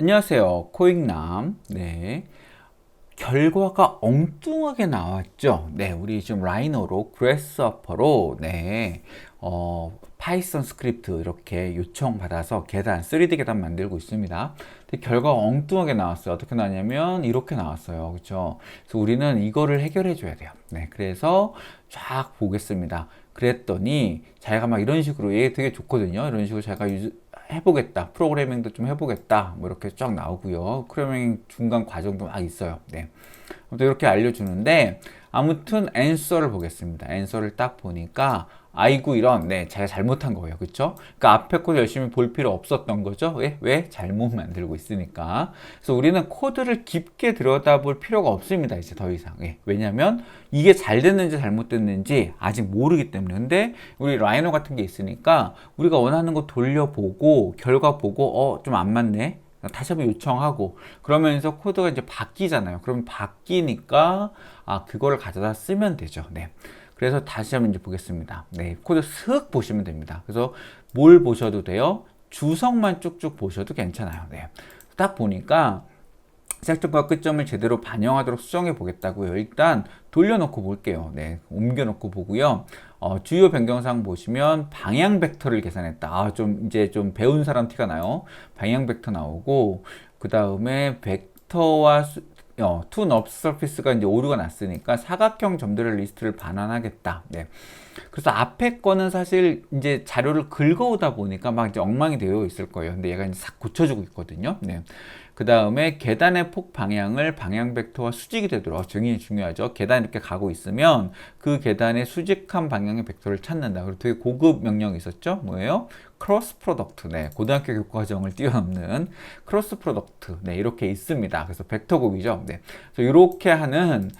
안녕하세요. 코익남. 네. 결과가 엉뚱하게 나왔죠. 네. 우리 지금 라이노로, 그래스허퍼로, 네. 파이썬 스크립트 이렇게 요청받아서 계단, 3D 계단 만들고 있습니다. 근데 결과가 엉뚱하게 나왔어요. 어떻게 나왔냐면, 이렇게 나왔어요. 그쵸? 그래서 우리는 이거를 해결해 줘야 돼요. 네. 그래서 쫙 보겠습니다. 그랬더니, 자기가 막 이런 식으로, 얘 되게 좋거든요. 이런 식으로 자기가 해보겠다. 프로그래밍도 좀 해보겠다. 뭐 이렇게 쫙 나오고요. 프로그래밍 중간 과정도 막 있어요. 네. 또 이렇게 알려주는데 아무튼 앤서를 보겠습니다. 앤서를 딱 보니까 아이고 이런 네 제가 잘못한 거예요. 그쵸? 그러니까 앞에 코드 열심히 볼 필요 없었던 거죠. 왜? 잘못 만들고 있으니까. 그래서 우리는 코드를 깊게 들여다볼 필요가 없습니다. 이제 더 이상. 예. 왜냐면 이게 잘 됐는지 잘못됐는지 아직 모르기 때문에. 근데 우리 라이노 같은 게 있으니까 우리가 원하는 거 돌려보고 결과 보고 좀 안 맞네. 다시 한번 요청하고 그러면서 코드가 이제 바뀌잖아요. 그럼 바뀌니까 그거를 가져다 쓰면 되죠. 네. 그래서 다시 한번 이제 보겠습니다. 네. 코드 슥 보시면 됩니다. 그래서 뭘 보셔도 돼요. 주석만 쭉쭉 보셔도 괜찮아요. 네. 딱 보니까 시작점과 끝점을 제대로 반영하도록 수정해 보겠다고요. 일단 돌려놓고 볼게요. 네, 옮겨놓고 보고요. 주요 변경사항 보시면 방향 벡터를 계산했다. 좀 이제 좀 배운 사람 티가 나요. 방향 벡터 나오고 그 다음에 벡터와 투 넙스 서피스가 이제 오류가 났으니까 사각형 점들의 리스트를 반환하겠다. 네. 그래서 앞에 거는 사실 이제 자료를 긁어오다 보니까 막 이제 엉망이 되어 있을 거예요. 근데 얘가 이제 싹 고쳐주고 있거든요. 네. 그 다음에 계단의 폭 방향을 방향 벡터와 수직이 되도록 굉장히 중요하죠. 계단 이렇게 가고 있으면 그 계단의 수직한 방향의 벡터를 찾는다. 그리고 되게 고급 명령이 있었죠. 뭐예요? 크로스 프로덕트. 네. 고등학교 교과정을 뛰어넘는 크로스 프로덕트. 네. 이렇게 있습니다. 그래서 벡터 곱이죠. 네. 그래서 이렇게 하면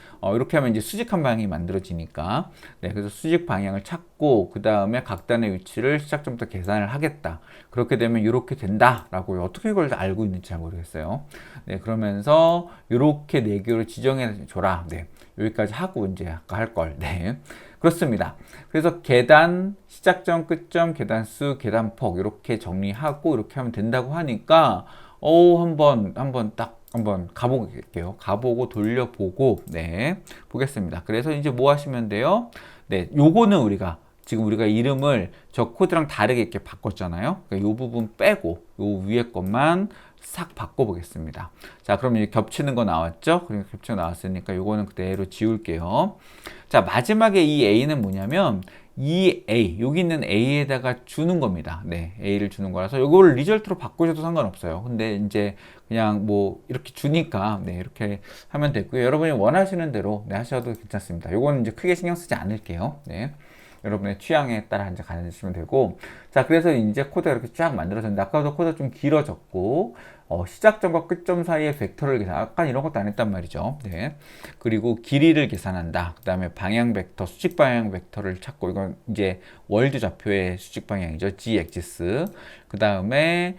이제 수직한 방향이 만들어지니까. 네. 그래서 수직 방향을 찾고 그 다음에 각 단의 위치를 시작점부터 계산을 하겠다. 그렇게 되면 이렇게 된다라고 어떻게 이걸 알고 있는지 잘 모르겠어요. 네, 그러면서 이렇게 네 개로 지정해 줘라. 네, 여기까지 하고 이제 아까 할 걸. 네, 그렇습니다. 그래서 계단 시작점, 끝점, 계단수, 계단폭 이렇게 정리하고 이렇게 하면 된다고 하니까 한번 가볼게요. 가보고 돌려보고 네 보겠습니다. 그래서 이제 뭐 하시면 돼요? 네, 요거는 지금 우리가 이름을 저 코드랑 다르게 이렇게 바꿨잖아요. 그러니까 이 부분 빼고 요 위에 것만 싹 바꿔보겠습니다. 자, 그럼 이제 겹치는 거 나왔죠? 그러니까 겹쳐 나왔으니까 요거는 그대로 지울게요. 자, 마지막에 이 A는 뭐냐면 이 A, 여기 있는 A에다가 주는 겁니다. 네, A를 주는 거라서 요거를 리절트로 바꾸셔도 상관없어요. 근데 이제 그냥 뭐 이렇게 주니까 네, 이렇게 하면 되고요. 여러분이 원하시는 대로 네, 하셔도 괜찮습니다. 요거는 이제 크게 신경 쓰지 않을게요. 네. 여러분의 취향에 따라 이제 가주시면 되고 자 그래서 이제 코드가 이렇게 쫙 만들어졌는데 아까도 코드가 좀 길어졌고 시작점과 끝점 사이의 벡터를 계산 아까 이런 것도 안 했단 말이죠. 네. 그리고 길이를 계산한다. 그 다음에 방향 벡터 수직 방향 벡터를 찾고 이건 이제 월드 좌표의 수직 방향이죠. g 엑시스 그 다음에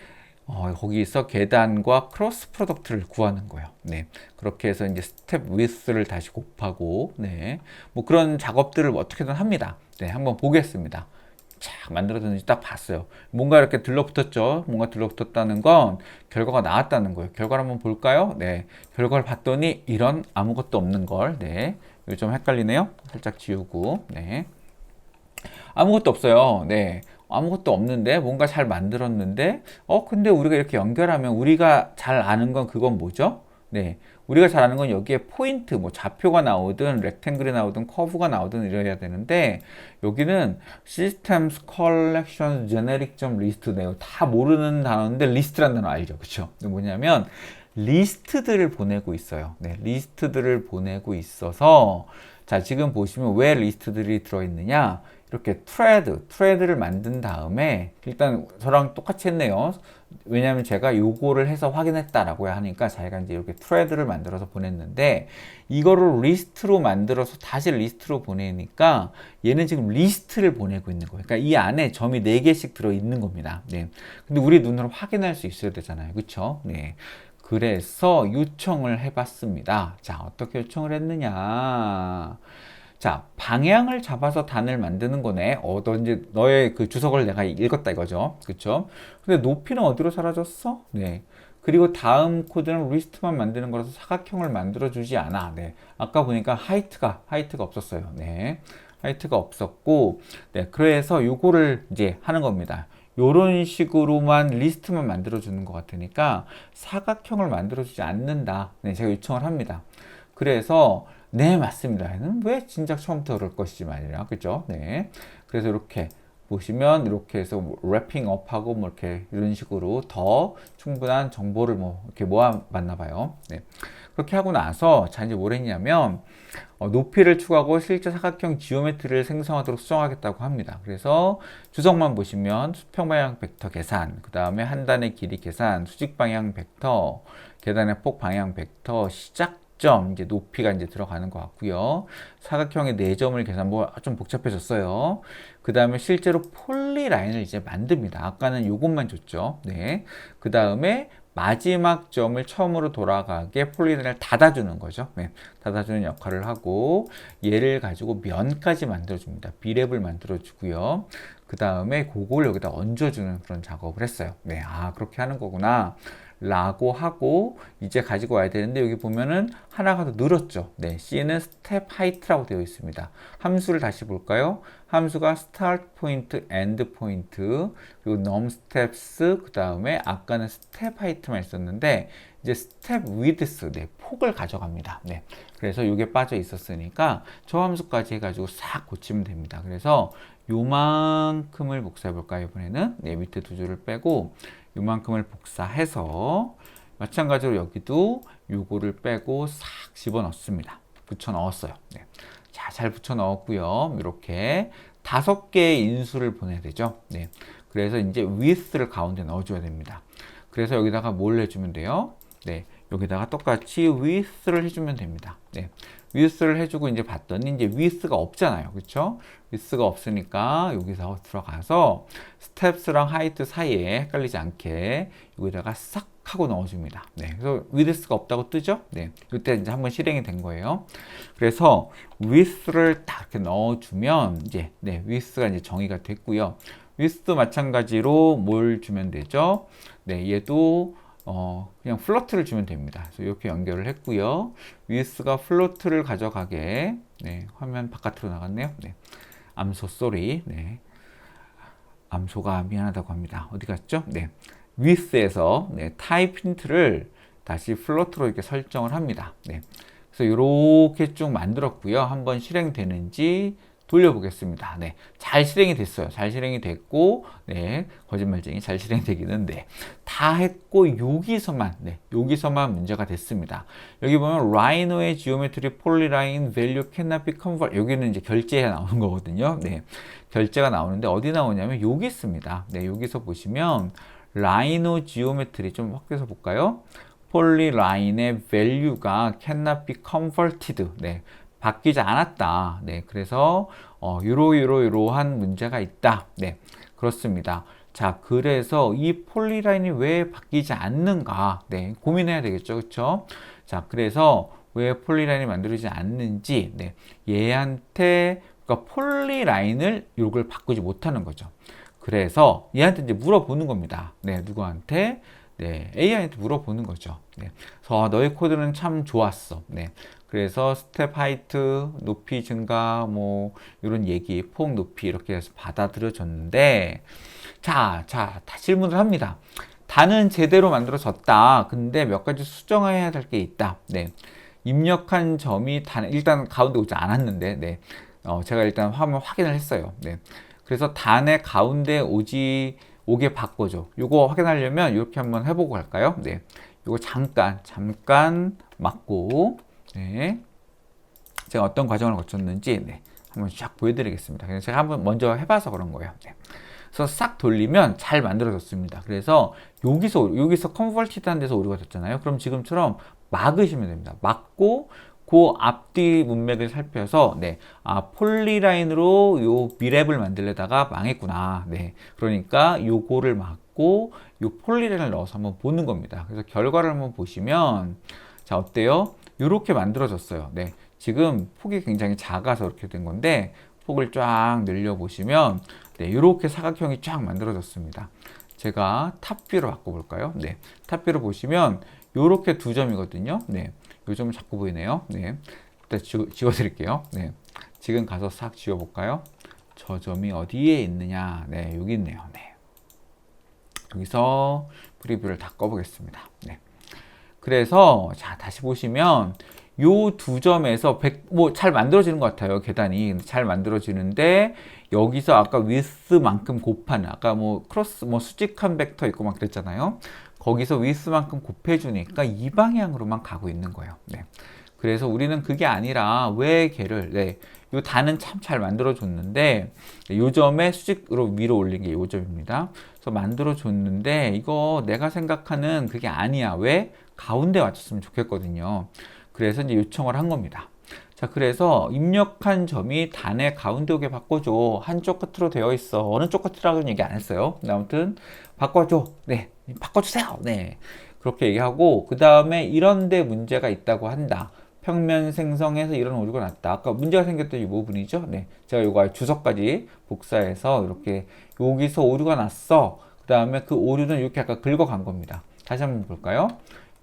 거기서 계단과 크로스 프로덕트를 구하는 거예요. 네. 그렇게 해서 이제 스텝 위스를 다시 곱하고, 네. 뭐 그런 작업들을 어떻게든 합니다. 네. 한번 보겠습니다. 쫙 만들어졌는지 딱 봤어요. 뭔가 이렇게 들러붙었죠. 뭔가 들러붙었다는 건 결과가 나왔다는 거예요. 결과를 한번 볼까요? 네. 결과를 봤더니 이런 아무것도 없는 걸, 네. 이거 좀 헷갈리네요. 살짝 지우고, 네. 아무것도 없어요. 네. 아무것도 없는데 뭔가 잘 만들었는데 근데 우리가 이렇게 연결하면 우리가 잘 아는 건 그건 뭐죠? 네. 우리가 잘 아는 건 여기에 포인트 뭐 좌표가 나오든 렉탱글이 나오든 커브가 나오든 이래야 되는데 여기는 Systems Collection Generic List 네요. 다 모르는 단어인데 리스트라는 단어 알죠? 그쵸? 뭐냐면 리스트들을 보내고 있어요. 네. 리스트들을 보내고 있어서 자, 지금 보시면 왜 리스트들이 들어있느냐? 이렇게 트레드를 만든 다음에 일단 저랑 똑같이 했네요. 왜냐하면 제가 요거를 해서 확인했다라고 하니까 자기가 이제 이렇게 트레드를 만들어서 보냈는데 이거를 리스트로 만들어서 다시 리스트로 보내니까 얘는 지금 리스트를 보내고 있는 거예요. 그러니까 이 안에 점이 4개씩 들어 있는 겁니다. 네. 근데 우리 눈으로 확인할 수 있어야 되잖아요. 그쵸? 네. 그래서 요청을 해봤습니다. 자, 어떻게 요청을 했느냐? 자, 방향을 잡아서 단을 만드는 거네. 너 이제 너의 그 주석을 내가 읽었다 이거죠. 그쵸? 근데 높이는 어디로 사라졌어? 네. 그리고 다음 코드는 리스트만 만드는 거라서 사각형을 만들어주지 않아. 네. 아까 보니까 하이트가 없었어요. 네. 하이트가 없었고, 네. 그래서 요거를 이제 하는 겁니다. 요런 식으로만 리스트만 만들어주는 것 같으니까 사각형을 만들어주지 않는다. 네. 제가 요청을 합니다. 그래서 네, 맞습니다. 얘는 왜 진작 처음부터 그럴 것이지 말이야. 그죠? 네. 그래서 이렇게 보시면 이렇게 해서 래핑 업하고 뭐 이렇게 이런 식으로 더 충분한 정보를 뭐 이렇게 모아봤나 봐요. 네. 그렇게 하고 나서 자 이제 뭘 했냐면 높이를 추가하고 실제 사각형 지오메트리를 생성하도록 수정하겠다고 합니다. 그래서 주석만 보시면 수평 방향 벡터 계산, 그 다음에 한 단의 길이 계산, 수직 방향 벡터, 계단의 폭 방향 벡터, 시작점 이제 높이가 이제 들어가는 것 같고요. 사각형의 4점을 계산 좀 복잡해졌어요. 그 다음에 실제로 폴리라인을 이제 만듭니다. 아까는 요것만 줬죠. 네. 그 다음에 마지막 점을 처음으로 돌아가게 폴리라인을 닫아주는 거죠. 네. 닫아주는 역할을 하고 얘를 가지고 면까지 만들어줍니다. 비랩을 만들어주고요. 그 다음에 그걸 여기다 얹어주는 그런 작업을 했어요. 네, 그렇게 하는 거구나 라고 하고 이제 가지고 와야 되는데 여기 보면은 하나가 더 늘었죠. 네, C는 스텝 하이트라고 되어 있습니다. 함수를 다시 볼까요? 함수가 start point, end point, 그리고 num steps, 그 다음에 아까는 step height만 있었는데 이제 step width, 네, 폭을 가져갑니다. 네, 그래서 이게 빠져 있었으니까 저 함수까지 해가지고 싹 고치면 됩니다. 그래서 요만큼을 복사해 볼까요? 이번에는 네, 밑에 두 줄을 빼고 요만큼을 복사해서 마찬가지로 여기도 요거를 빼고 싹 집어넣습니다. 붙여 넣었어요. 네. 자, 잘 붙여 넣었고요. 이렇게 5개의 인수를 보내야 되죠. 네. 그래서 이제 width를 가운데 넣어줘야 됩니다. 그래서 여기다가 뭘 해주면 돼요? 네. 여기다가 똑같이 width를 해주면 됩니다. 네. width를 해주고 이제 봤더니 이제 width가 없잖아요. 그렇죠? width가 없으니까 여기서 들어가서 steps랑 height 사이에 헷갈리지 않게 여기다가 싹 하고 넣어줍니다. 네. 그래서 width가 없다고 뜨죠? 네. 이때 이제 한번 실행이 된 거예요. 그래서 width를 딱 이렇게 넣어주면 이제 네, width가 이제 정의가 됐고요. width도 마찬가지로 뭘 주면 되죠? 네, 얘도 그냥 플로트를 주면 됩니다. 그래서 이렇게 연결을 했고요. width가 플로트를 가져가게 네, 화면 바깥으로 나갔네요. 네. 암소 쏘리. 네. 암소가 미안하다고 합니다. 어디 갔죠? 네. width에서 네, 타입 힌트를 다시 플로트로 이렇게 설정을 합니다. 네. 그래서 이렇게 쭉 만들었고요. 한번 실행되는지 돌려보겠습니다. 네, 잘 실행이 됐어요. 잘 실행이 됐고, 네, 거짓말쟁이 잘 실행되기는 네, 다 했고 여기서만 문제가 됐습니다. 여기 보면 라이노의 지오메트리 폴리라인 밸류 cannot be convert. 여기는 이제 결제에 나오는 거거든요. 네, 결제가 나오는데 어디 나오냐면 여기 있습니다. 네, 여기서 보시면 라이노 지오메트리 좀 확대해서 볼까요? 폴리라인의 value가 cannot be converted. 네. 바뀌지 않았다. 네, 그래서 이러한 문제가 있다. 네, 그렇습니다. 자, 그래서 이 폴리라인이 왜 바뀌지 않는가? 네, 고민해야 되겠죠, 그렇죠? 자, 그래서 왜 폴리라인이 만들어지지 않는지, 네, 얘한테 그러니까 폴리라인을 이걸 바꾸지 못하는 거죠. 그래서 얘한테 이제 물어보는 겁니다. 네, 누구한테? 네, AI한테 물어보는 거죠. 네, 그래서 너의 코드는 참 좋았어. 네, 그래서 스텝 하이트, 높이 증가, 뭐 이런 얘기, 폭 높이 이렇게 해서 받아들여졌는데, 다 질문을 합니다. 단은 제대로 만들어졌다. 근데 몇 가지 수정해야 될 게 있다. 네, 입력한 점이 일단 가운데 오지 않았는데, 네, 제가 일단 화면 확인을 했어요. 네, 그래서 단의 가운데 오게 바꿔줘. 이거 확인하려면 이렇게 한번 해보고 갈까요? 네, 이거 잠깐 맞고. 네, 제가 어떤 과정을 거쳤는지 네, 한번 쫙 보여드리겠습니다. 그래서 제가 한번 먼저 해봐서 그런 거예요. 네. 그래서 싹 돌리면 잘 만들어졌습니다. 그래서 여기서 컨버티드한 데서 오류가 됐잖아요. 그럼 지금처럼 막으시면 됩니다. 막고 그 앞뒤 문맥을 살펴서 네, 폴리라인으로 요 미랩을 만들려다가 망했구나. 네, 그러니까 요거를 막고 요 폴리라인을 넣어서 한번 보는 겁니다. 그래서 결과를 한번 보시면 자, 어때요? 이렇게 만들어졌어요. 네, 지금 폭이 굉장히 작아서 이렇게 된 건데 폭을 쫙 늘려보시면 네, 이렇게 사각형이 쫙 만들어졌습니다. 제가 탑뷰로 바꿔볼까요? 네, 탑뷰로 보시면 이렇게 두 점이거든요. 네, 이 점은 자꾸 보이네요. 네, 일단 지워드릴게요. 네, 지금 가서 싹 지워볼까요? 저 점이 어디에 있느냐? 네, 여기 있네요. 네, 여기서 프리뷰를 다 꺼보겠습니다. 네, 그래서 자 다시 보시면 요 두 점에서 뭐 잘 만들어지는 것 같아요. 계단이 잘 만들어지는데 여기서 아까 위스만큼 곱하는 아까 뭐 크로스 뭐 수직한 벡터 있고 막 그랬잖아요. 거기서 위스만큼 곱해주니까 이 방향으로만 가고 있는 거예요. 네. 그래서 우리는 그게 아니라 왜 걔를 네. 요 단은 참 잘 만들어줬는데 요 점에 수직으로 위로 올린 게 요 점입니다. 그래서 만들어줬는데 이거 내가 생각하는 그게 아니야. 왜? 가운데 맞췄으면 좋겠거든요. 그래서 이제 요청을 한 겁니다. 자, 그래서 입력한 점이 단의 가운데 오게 바꿔줘. 한쪽 끝으로 되어 있어. 어느 쪽 끝이라고는 얘기 안 했어요. 아무튼 바꿔줘. 네, 바꿔주세요. 네, 그렇게 얘기하고 그 다음에 이런 데 문제가 있다고 한다. 평면 생성해서 이런 오류가 났다. 아까 문제가 생겼던 이 부분이죠. 네, 제가 이거 주석까지 복사해서 이렇게 여기서 오류가 났어. 그 다음에 그 오류는 이렇게 아까 긁어간 겁니다. 다시 한번 볼까요?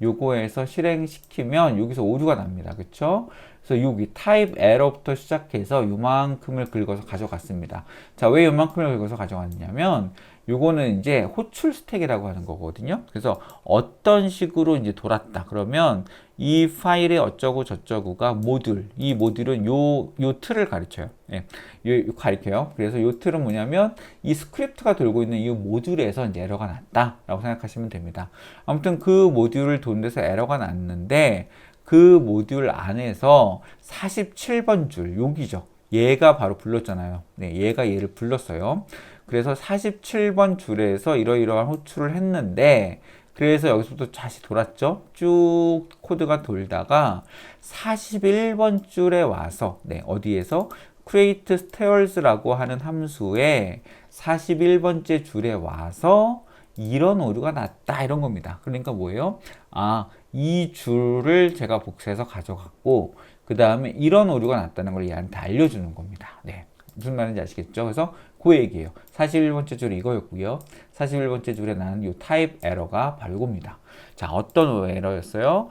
요거에서 실행시키면 여기서 오류가 납니다. 그쵸? 그래서 여기 타입 에러부터 시작해서 요만큼을 긁어서 가져갔습니다. 자, 왜 요만큼을 긁어서 가져갔냐면 요거는 이제 호출 스택이라고 하는 거거든요. 그래서 어떤 식으로 이제 돌았다. 그러면 이 파일의 어쩌고 저쩌고가 모듈, 이 모듈은 요 틀을 가르쳐요. 예, 요 가르쳐요. 그래서 요 틀은 뭐냐면 이 스크립트가 돌고 있는 이 모듈에서 이제 에러가 났다라고 생각하시면 됩니다. 아무튼 그 모듈을 도는 데서 에러가 났는데 그 모듈 안에서 47번 줄, 여기죠. 얘가 바로 불렀잖아요. 네, 얘가 얘를 불렀어요. 그래서 47번 줄에서 이러이러한 호출을 했는데 그래서 여기서부터 다시 돌았죠. 쭉 코드가 돌다가 41번 줄에 와서 네, 어디에서 create stairs라고 하는 함수에 41번째 줄에 와서 이런 오류가 났다 이런 겁니다. 그러니까 뭐예요? 아, 이 줄을 제가 복사해서 가져갔고 그 다음에 이런 오류가 났다는 걸 얘한테 알려주는 겁니다. 네, 무슨 말인지 아시겠죠? 그래서 그 얘기예요. 41번째 줄이 이거였고요. 41번째 줄에 나는 이 타입 에러가 바로 이겁니다. 자, 어떤 에러였어요?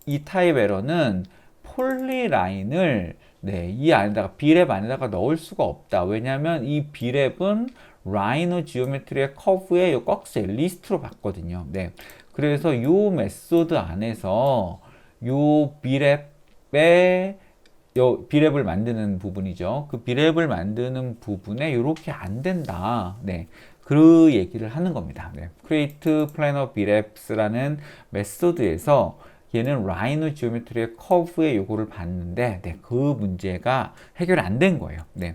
이 타입 에러는 폴리라인을 네, 이 안에다가 B랩 안에다가 넣을 수가 없다. 왜냐하면 이 B랩은 라이노 지오메트리의 커브의 요 꺽쇠 리스트로 봤거든요. 네, 그래서 요 메소드 안에서 요 B랩의 B랩을 만드는 부분이죠. 그 B랩을 만드는 부분에 이렇게 안 된다. 네, 그 얘기를 하는 겁니다. 네, create planar B랩s라는 메소드에서 얘는 라이노 지오메트리의 커브의 요거를 봤는데 네, 그 문제가 해결이 안 된 거예요. 네,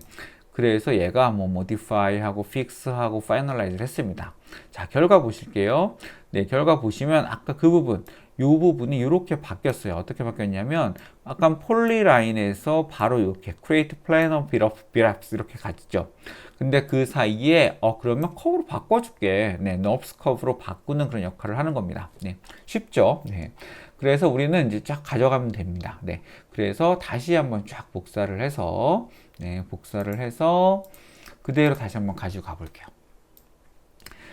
그래서 얘가 뭐 modify 하고 fix 하고 finalize를 했습니다. 자, 결과 보실게요. 네, 결과 보시면 아까 그 부분 이 부분이 이렇게 바뀌었어요. 어떻게 바뀌었냐면 아까 폴리라인에서 바로 이렇게 create planar B랩s 이렇게 갔죠. 근데 그 사이에 그러면 커브로 바꿔줄게. 네, nubs 커브로 바꾸는 그런 역할을 하는 겁니다. 네, 쉽죠. 네. 그래서 우리는 이제 쫙 가져가면 됩니다. 네, 그래서 다시 한번 쫙 복사를 해서 네, 복사를 해서 그대로 다시 한번 가지고 가볼게요.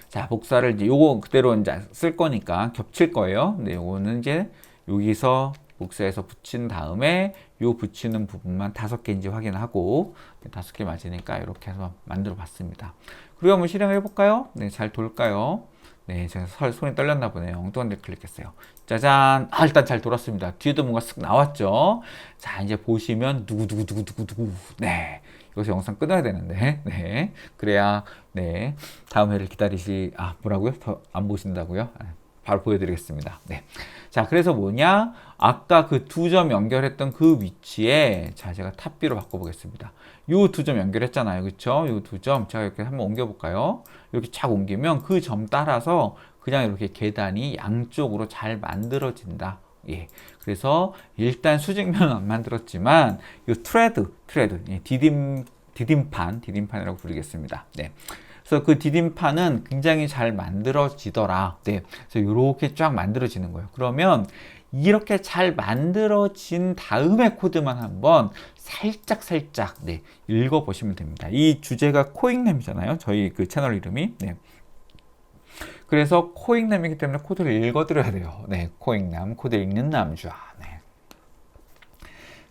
자, 복사를 이제 요거 그대로 이제 쓸 거니까 겹칠 거예요. 네, 요거는 이제 여기서 복사해서 붙인 다음에 요 붙이는 부분만 5개인지 확인하고 5개 맞으니까 이렇게 해서 만들어 봤습니다. 그리고 한번 실행해 볼까요? 네, 잘 돌까요? 네, 제가 손이 떨렸나 보네요. 엉뚱한 데 클릭했어요. 짜잔! 일단 잘 돌았습니다. 뒤에도 뭔가 쓱 나왔죠? 자, 이제 보시면 누구누구누구누구누구. 네. 여기서 영상 끊어야 되는데. 네. 그래야, 네. 다음 회를 뭐라고요? 더 안 보신다고요? 바로 보여드리겠습니다. 네. 자, 그래서 뭐냐? 아까 그 두 점 연결했던 그 위치에, 자, 제가 탑뷰로 바꿔보겠습니다. 요 두 점 연결했잖아요. 그쵸? 요 두 점. 제가 이렇게 한번 옮겨볼까요? 이렇게 착 옮기면 그 점 따라서 그냥 이렇게 계단이 양쪽으로 잘 만들어진다. 예. 그래서 일단 수직면은 안 만들었지만, 요 트레드, 예, 디딤판이라고 부르겠습니다. 네. 그래서 그 디딤판은 굉장히 잘 만들어지더라. 네. 그래서 이렇게 쫙 만들어지는 거예요. 그러면 이렇게 잘 만들어진 다음에 코드만 한번 살짝 네, 읽어보시면 됩니다. 이 주제가 코익남이잖아요. 저희 그 채널 이름이. 네. 그래서 코익남이기 때문에 코드를 읽어드려야 돼요. 네, 코익남, 코드 읽는 남자. 네.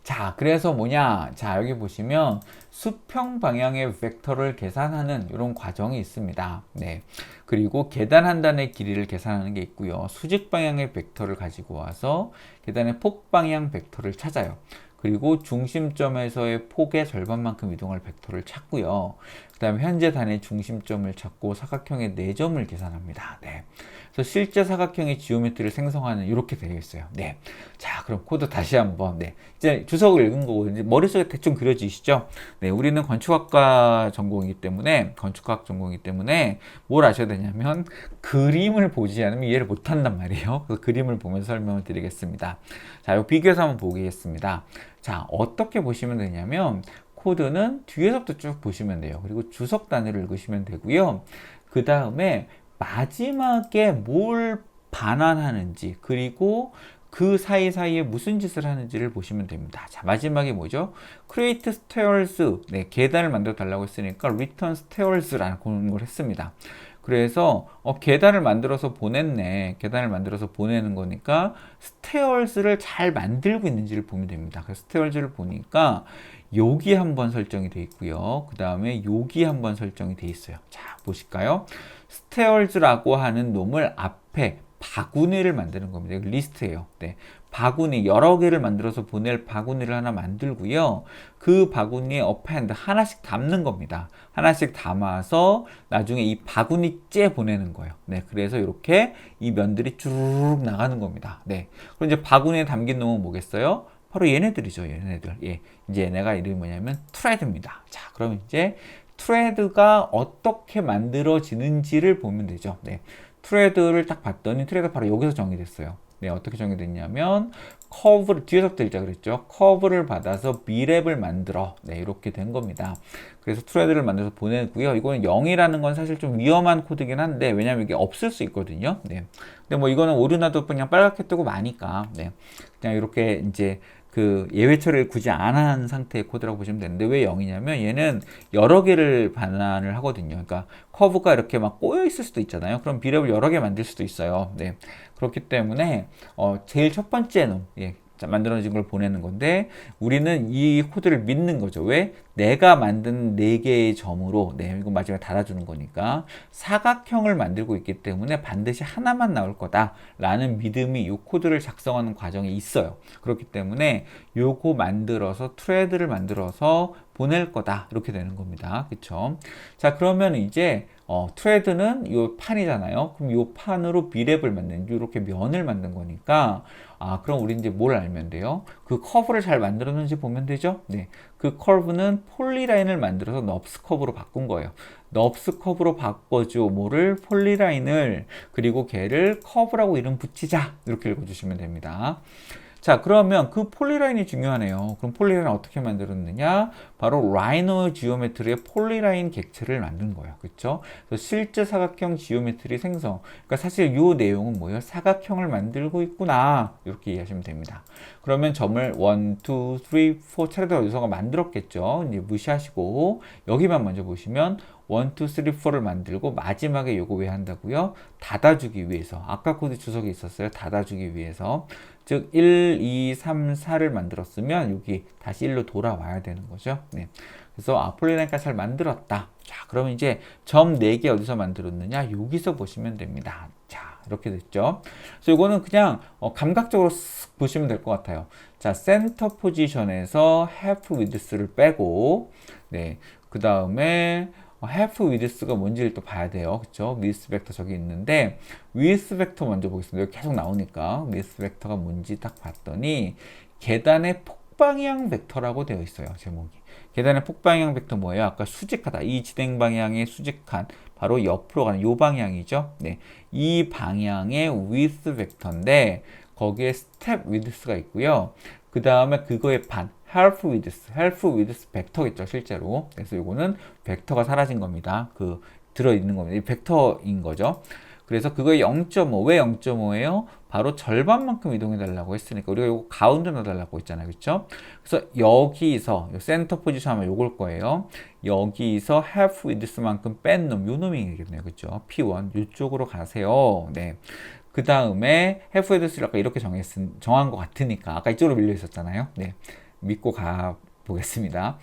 자, 그래서 뭐냐? 자, 여기 보시면 수평 방향의 벡터를 계산하는 이런 과정이 있습니다. 네. 그리고 계단 한 단의 길이를 계산하는 게 있고요. 수직 방향의 벡터를 가지고 와서 계단의 폭 방향 벡터를 찾아요. 그리고 중심점에서의 폭의 절반만큼 이동할 벡터를 찾고요. 그 다음에 현재 단의 중심점을 찾고 사각형의 4점을 계산합니다. 네. 그래서 실제 사각형의 지오메트리를 생성하는 이렇게 되어 있어요. 네. 자, 그럼 코드 다시 한번. 네. 이제 주석을 읽은 거고 이제 머릿속에 대충 그려지시죠? 네. 우리는 건축학과 전공이기 때문에 건축학 전공이기 때문에 뭘 아셔야 되냐면 그림을 보지 않으면 이해를 못 한단 말이에요. 그래서 그림을 보면서 설명을 드리겠습니다. 자, 이 비교해서 한번 보겠습니다. 자, 어떻게 보시면 되냐면 코드는 뒤에서부터 쭉 보시면 돼요. 그리고 주석 단위를 읽으시면 되고요. 그 다음에 마지막에 뭘 반환하는지 그리고 그 사이사이에 무슨 짓을 하는지를 보시면 됩니다. 자, 마지막에 뭐죠? create stairs. 네, 계단을 만들어 달라고 했으니까 return stairs라는 걸 했습니다. 그래서 계단을 만들어서 보냈네. 계단을 만들어서 보내는 거니까 스테어스를 잘 만들고 있는지를 보면 됩니다. 그래서 스테어스를 보니까 여기 한번 설정이 되어 있고요. 그 다음에 여기 한번 설정이 되어 있어요. 자, 보실까요? 스테어스라고 하는 놈을 앞에 바구니를 만드는 겁니다. 이거 리스트예요. 네. 바구니 여러 개를 만들어서 보낼 바구니를 하나 만들고요. 그 바구니에 어펜드 하나씩 담는 겁니다. 하나씩 담아서 나중에 이 바구니째 보내는 거예요. 네, 그래서 이렇게 이 면들이 쭉 나가는 겁니다. 네, 그럼 이제 바구니에 담긴 놈은 뭐겠어요? 바로 얘네들이죠. 얘네들. 예, 이제 얘네가 이름이 뭐냐면 트레드입니다. 자, 그럼 이제 트레드가 어떻게 만들어지는지를 보면 되죠. 네, 트레드를 딱 봤더니 트레드가 바로 여기서 정의됐어요. 네, 어떻게 정의됐냐면 커브를 뒤에서부터 읽자 그랬죠. 커브를 받아서 미랩을 만들어. 네, 이렇게 된 겁니다. 그래서 트레드를 만들어서 보내고요. 이거는 0이라는 건 사실 좀 위험한 코드긴 한데 왜냐면 이게 없을 수 있거든요. 네. 근데 뭐 이거는 오류나도 그냥 빨갛게 뜨고 마니까 네. 그냥 이렇게 이제 그 예외 처리를 굳이 안 한 상태의 코드라고 보시면 되는데 왜 0이냐면 얘는 여러 개를 반환을 하거든요. 그러니까 커브가 이렇게 막 꼬여 있을 수도 있잖아요. 그럼 비랩을 여러 개 만들 수도 있어요. 네. 그렇기 때문에 제일 첫 번째 놈 예, 만들어진 걸 보내는 건데 우리는 이 코드를 믿는 거죠. 왜? 내가 만든 4개의 점으로 이거 마지막에 닫아주는 거니까 사각형을 만들고 있기 때문에 반드시 하나만 나올 거다라는 믿음이 이 코드를 작성하는 과정에 있어요. 그렇기 때문에 요거 만들어서 트레드를 만들어서 보낼 거다 이렇게 되는 겁니다. 그쵸? 자, 그러면 이제 트레드는 요 판이잖아요. 그럼 요 판으로 비랩을 만든 이렇게 면을 만든 거니까 그럼 우리 이제 뭘 알면 돼요? 그 커브를 잘 만들었는지 보면 되죠? 네. 그 커브는 폴리라인을 만들어서 넙스 커브로 바꾼 거예요. 넙스 커브로 바꿔줘. 뭐를? 폴리라인을. 그리고 걔를 커브라고 이름 붙이자. 이렇게 읽어주시면 됩니다. 자, 그러면 그 폴리라인이 중요하네요. 그럼 폴리라인 어떻게 만들었느냐? 바로 라이노 지오메트리의 폴리라인 객체를 만든 거예요. 그쵸? 그래서 실제 사각형 지오메트리 생성. 그러니까 사실 이 내용은 뭐예요? 사각형을 만들고 있구나. 이렇게 이해하시면 됩니다. 그러면 점을 1, 2, 3, 4 차례대로 유서가 만들었겠죠. 이제 무시하시고 여기만 먼저 보시면 1, 2, 3, 4를 만들고 마지막에 요거 왜 한다고요? 닫아주기 위해서. 아까 코드 주석이 있었어요. 닫아주기 위해서. 즉 1, 2, 3, 4를 만들었으면 여기 다시 1로 돌아와야 되는 거죠. 네. 그래서 폴리라인까지 잘 만들었다. 자, 그러면 이제 점 4개 어디서 만들었느냐? 여기서 보시면 됩니다. 자, 이렇게 됐죠. 그래서 이거는 그냥 감각적으로 쓱 보시면 될 것 같아요. 자, 센터 포지션에서 half width를 빼고 네, 그 다음에 half width가 뭔지를 또 봐야 돼요. 그쵸? width 벡터 저기 있는데 width 벡터 먼저 보겠습니다. 여기 계속 나오니까 width 벡터가 뭔지 딱 봤더니 계단의 폭방향 벡터라고 되어 있어요. 제목이. 계단의 폭방향 벡터 뭐예요? 아까 수직하다. 이 진행 방향의 수직한 바로 옆으로 가는 요 방향이죠. 네. 이 방향의 width 벡터인데 거기에 step width가 있고요. 그 다음에 그거의 반 half width 벡터겠죠, 실제로. 그래서 이거는 벡터가 사라진 겁니다. 그 들어있는 겁니다. 이 벡터인 거죠. 그래서 그거에 0.5. 왜 0.5예요? 바로 절반만큼 이동해 달라고 했으니까 우리가 이거 가운데 넣어달라고 했잖아요. 그렇죠? 그래서 여기서 센터 포지션 하면 요걸 거예요. 여기서 half width만큼 뺀 놈, 요 놈이겠네요. 그렇죠? P1 이쪽으로 가세요. 네. 그 다음에 half width를 아까 이렇게 정한 것 같으니까 아까 이쪽으로 밀려 있었잖아요. 네. 믿고 가 보겠습니다.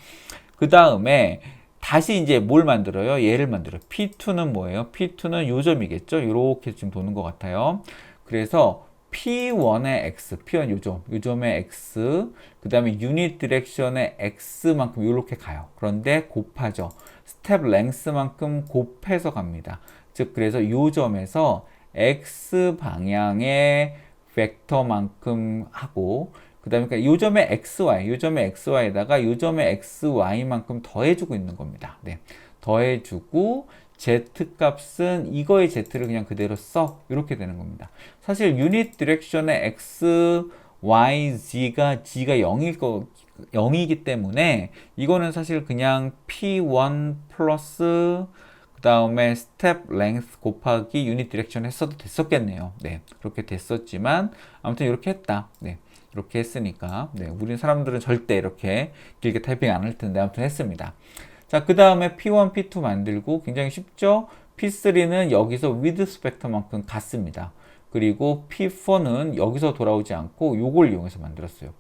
그 다음에 다시 이제 뭘 만들어요? 얘를 만들어요. P2는 뭐예요? P2는 요점이겠죠? 이렇게 지금 도는 것 같아요. 그래서 P1의 X, P1 요점의 X, 그 다음에 유닛 디렉션의 X만큼 이렇게 가요. 그런데 곱하죠. 스텝 랭스만큼 곱해서 갑니다. 즉, 그래서 요점에서 X 방향의 벡터만큼 하고, 그 다음에 요점의 XY에다가 요점의 XY만큼 더해주고 있는 겁니다. 네. 더해주고, Z 값은 Z를 그냥 그대로 써. 이렇게 되는 겁니다. 사실 유닛 디렉션의 X, Y, G가 0이기 때문에 이거는 사실 그냥 P1 플러스 그 다음에 스텝 랭스 곱하기 유닛 디렉션 했어도 됐었겠네요. 네. 그렇게 됐었지만 아무튼 이렇게 했다. 네. 이렇게 했으니까 네. 우리 사람들은 절대 이렇게 길게 타이핑 안 할 텐데 아무튼 했습니다. 자, 그 다음에 P1, P2 만들고 굉장히 쉽죠? P3는 여기서 width 벡터만큼 같습니다. 그리고 P4는 여기서 돌아오지 않고 요걸 이용해서 만들었어요.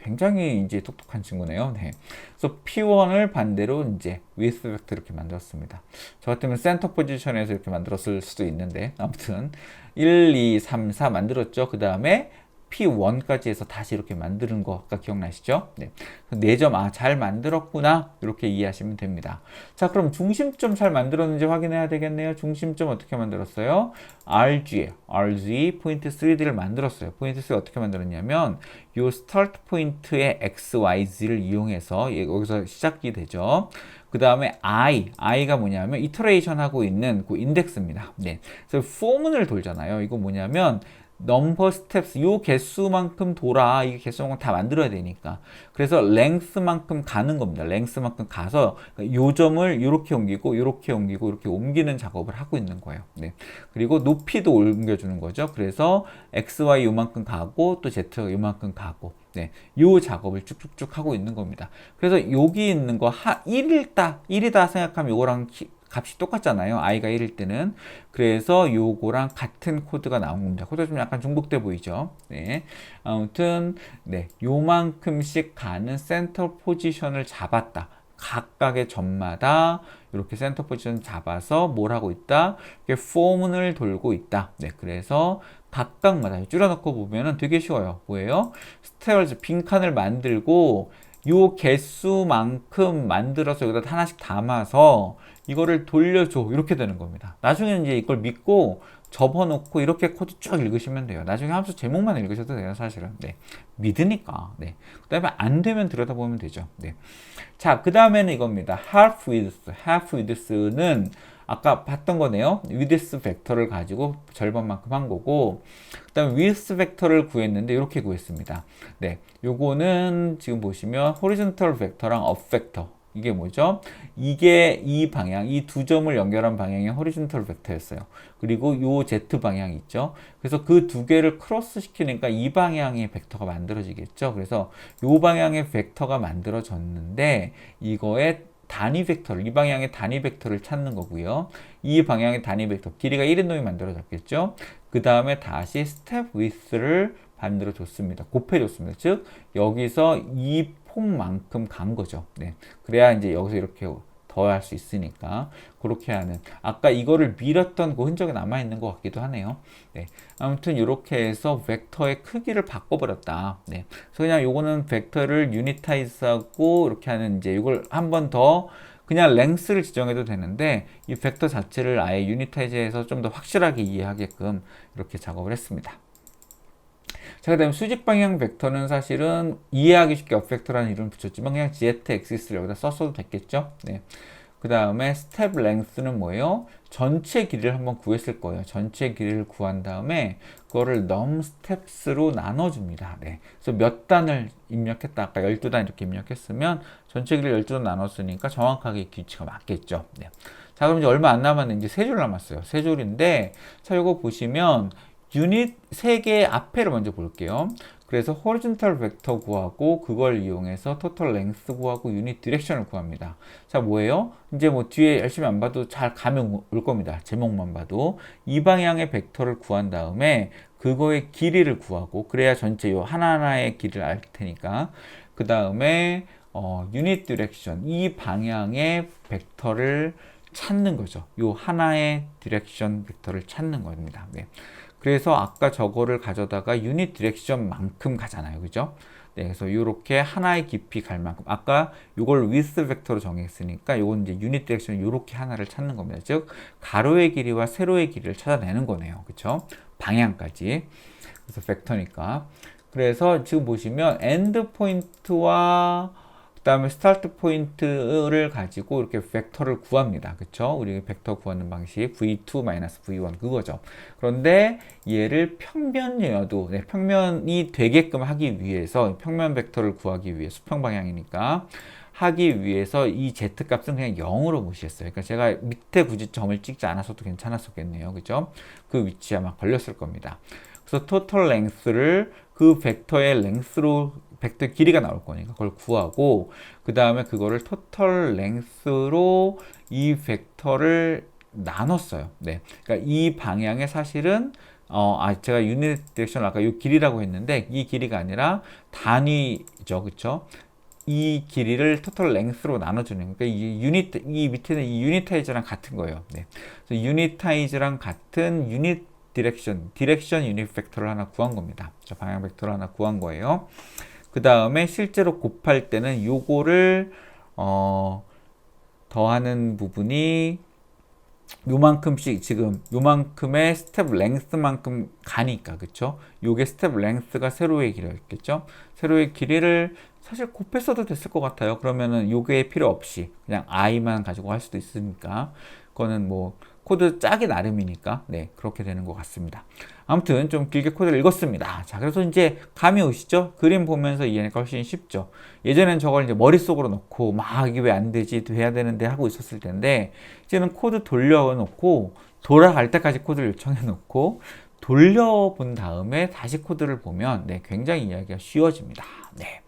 굉장히 이제 똑똑한 친구네요. 네. 그래서 P1을 반대로 이제 width 벡터 이렇게 만들었습니다. 저 같으면 센터 포지션에서 이렇게 만들었을 수도 있는데 아무튼 1, 2, 3, 4 만들었죠. 그 다음에 P1까지 해서 다시 이렇게 만드는 거 아까 기억나시죠? 네. 4점, 잘 만들었구나. 이렇게 이해하시면 됩니다. 자, 그럼 중심점 잘 만들었는지 확인해야 되겠네요. 중심점 어떻게 만들었어요? RG 포인트 3D를 만들었어요. 포인트 3 어떻게 만들었냐면 요 스타트 포인트의 X, Y, Z를 이용해서 여기서 시작이 되죠. 그 다음에 I가 뭐냐면 이터레이션 하고 있는 그 인덱스입니다. 네. 그래서 포문을 돌잖아요. 이거 뭐냐면 넘버 스텝스 요 개수만큼 돌아. 이게 개수만큼 다 만들어야 되니까. 그래서 랭스만큼 가는 겁니다. 랭스만큼 가서 요점을 이렇게 옮기고 이렇게 옮기고 이렇게 옮기는 작업을 하고 있는 거예요. 네. 그리고 높이도 옮겨주는 거죠. 그래서 XY 요만큼 가고 또 Z가 요만큼 가고 네. 요 작업을 쭉쭉쭉 하고 있는 겁니다. 그래서 여기 있는 거 1이다 생각하면 요거랑 값이 똑같잖아요. i가 1일 때는. 그래서 요거랑 같은 코드가 나온 겁니다. 코드가 좀 약간 중복돼 보이죠. 네. 아무튼, 네. 요만큼씩 가는 센터 포지션을 잡았다. 각각의 점마다 이렇게 센터 포지션 잡아서 뭘 하고 있다? 이렇게 포문을 돌고 있다. 네. 그래서 각각마다 줄여놓고 보면은 되게 쉬워요. 뭐예요? 스테어즈 빈칸을 만들고 요 개수만큼 만들어서 여기다 하나씩 담아서 이거를 돌려줘. 이렇게 되는 겁니다. 나중에는 이제 이걸 믿고 접어놓고 이렇게 코드 쭉 읽으시면 돼요. 나중에 함수 제목만 읽으셔도 돼요, 사실은. 네. 믿으니까. 네. 그 다음에 안 되면 들여다보면 되죠. 네. 자, 그 다음에는 이겁니다. half width는 아까 봤던 거네요. width 벡터를 가지고 절반만큼 한 거고, 그 다음에 width 벡터를 구했는데 이렇게 구했습니다. 네, 요거는 지금 보시면 horizontal 벡터랑 up 벡터. 이게 뭐죠? 이게 이 방향, 이 두 점을 연결한 방향이 horizontal 벡터였어요. 그리고 요 z 방향이 있죠. 그래서 그 두 개를 크로스 시키니까 이 방향의 벡터가 만들어지겠죠. 그래서 요 방향의 벡터가 만들어졌는데 이거의 단위 벡터를, 이 방향의 단위 벡터를 찾는 거고요. 이 방향의 단위 벡터, 길이가 1인 놈이 만들어졌겠죠. 그 다음에 다시 스텝 위스를 만들어 줬습니다. 곱해 줬습니다. 즉, 여기서 이 폭만큼 간 거죠. 네. 그래야 이제 여기서 이렇게 더할 수 있으니까 그렇게 하는, 아까 이거를 밀었던 그 흔적이 남아있는 것 같기도 하네요. 네. 아무튼 이렇게 해서 벡터의 크기를 바꿔버렸다. 네. 그래서 그냥 요거는 벡터를 유니타이즈하고 이렇게 하는, 이제 이걸 한 번 더 그냥 랭스를 지정해도 되는데 이 벡터 자체를 아예 유니타이즈해서 좀 더 확실하게 이해하게끔 이렇게 작업을 했습니다. 자, 그 다음에 수직 방향 벡터는 사실은 이해하기 쉽게 업벡터라는 이름을 붙였지만 그냥 ZX를 여기다 썼어도 됐겠죠. 네. 그 다음에 스텝 랭스는 뭐예요? 전체 길이를 한번 구했을 거예요. 전체 길이를 구한 다음에 그거를 넘 스텝스로 나눠줍니다. 네. 그래서 몇 단을 입력했다. 아까 12단 이렇게 입력했으면 전체 길이를 12단 나눴으니까 정확하게 규치가 맞겠죠. 네. 자, 그럼 이제 얼마 안 남았는데 이제 세 줄 남았어요. 세 줄인데, 자, 이거 보시면 유닛 3개 앞에를 먼저 볼게요. 그래서 horizontal 벡터 구하고 그걸 이용해서 total length 구하고 유닛 디렉션을 구합니다. 자, 뭐예요? 이제 뭐 뒤에 열심히 안 봐도 잘 감이 올 겁니다. 제목만 봐도 이 방향의 벡터를 구한 다음에 그거의 길이를 구하고 그래야 전체 요 하나하나의 길이를 알 테니까 그 다음에 유닛 디렉션 이 방향의 벡터를 찾는 거죠. 요 하나의 디렉션 벡터를 찾는 겁니다. 네. 그래서 아까 저거를 가져다가 유닛 디렉션만큼 가잖아요. 그죠? 네, 그래서 이렇게 하나의 깊이 갈 만큼 아까 이걸 width 벡터로 정했으니까 이건 이제 유닛 디렉션 이렇게 하나를 찾는 겁니다. 즉 가로의 길이와 세로의 길이를 찾아내는 거네요. 그렇죠? 방향까지. 그래서 벡터니까. 그래서 지금 보시면 엔드 포인트와 그 다음에 스타트 포인트를 가지고 이렇게 벡터를 구합니다. 그쵸? 우리 벡터 구하는 방식 v2-v1 그거죠. 그런데 얘를 평면이어도 네, 평면이 되게끔 하기 위해서 평면 벡터를 구하기 위해 수평 방향이니까 하기 위해서 이 z값은 그냥 0으로 무시했어요. 그러니까 제가 밑에 굳이 점을 찍지 않았어도 괜찮았었겠네요. 그죠? 그 위치에 아마 걸렸을 겁니다. 그래서 total length를 그 벡터의 length로 벡터 길이가 나올 거니까 그걸 구하고 그 다음에 그거를 total length로 이 벡터를 나눴어요. 네, 그러니까 이 방향에 사실은 제가 유닛 디렉션 아까 이 길이라고 했는데 이 길이가 아니라 단위죠, 그렇죠? 이 길이를 total length로 나눠주는 그러니까 이 밑에는 이 유니타이즈랑 같은 거예요. 네, 그래서 유니타이즈랑 같은 유닛 디렉션 유닛 벡터를 하나 구한 겁니다. 방향 벡터를 하나 구한 거예요. 그 다음에 실제로 곱할 때는 요거를 더하는 부분이 요만큼씩 지금 요만큼의 스텝 랭스만큼 가니까 그쵸? 요게 스텝 랭스가 세로의 길이였겠죠? 세로의 길이를 사실 곱했어도 됐을 것 같아요. 그러면은 요게 필요 없이 그냥 i만 가지고 할 수도 있으니까 그거는 뭐 코드 짜기 나름이니까 네 그렇게 되는 것 같습니다. 아무튼 좀 길게 코드를 읽었습니다. 자, 그래서 이제 감이 오시죠? 그림 보면서 이해하니까 훨씬 쉽죠. 예전엔 저걸 이제 머릿속으로 넣고 막 이게 왜 안 되지? 돼야 되는데 하고 있었을 텐데 이제는 코드 돌려놓고 돌아갈 때까지 코드를 요청해 놓고 돌려본 다음에 다시 코드를 보면 네 굉장히 이해하기가 쉬워집니다. 네.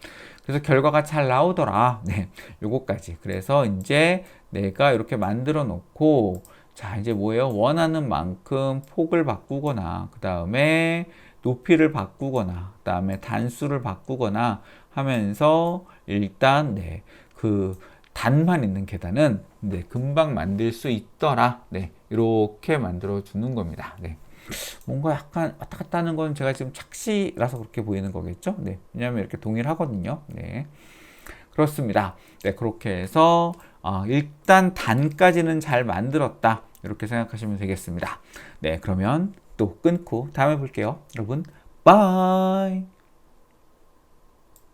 그래서 결과가 잘 나오더라. 네. 요거까지. 그래서 이제 내가 이렇게 만들어 놓고 자, 이제 뭐예요? 원하는 만큼 폭을 바꾸거나, 그 다음에 높이를 바꾸거나, 그 다음에 단수를 바꾸거나 하면서 일단, 네, 그 단만 있는 계단은 네, 금방 만들 수 있더라. 네, 이렇게 만들어 주는 겁니다. 네. 뭔가 약간 왔다 갔다 하는 건 제가 지금 착시라서 그렇게 보이는 거겠죠? 네, 왜냐하면 이렇게 동일하거든요. 네. 그렇습니다. 네, 그렇게 해서 일단 단까지는 잘 만들었다. 이렇게 생각하시면 되겠습니다. 네, 그러면 또 끊고 다음에 볼게요. 여러분, 바이!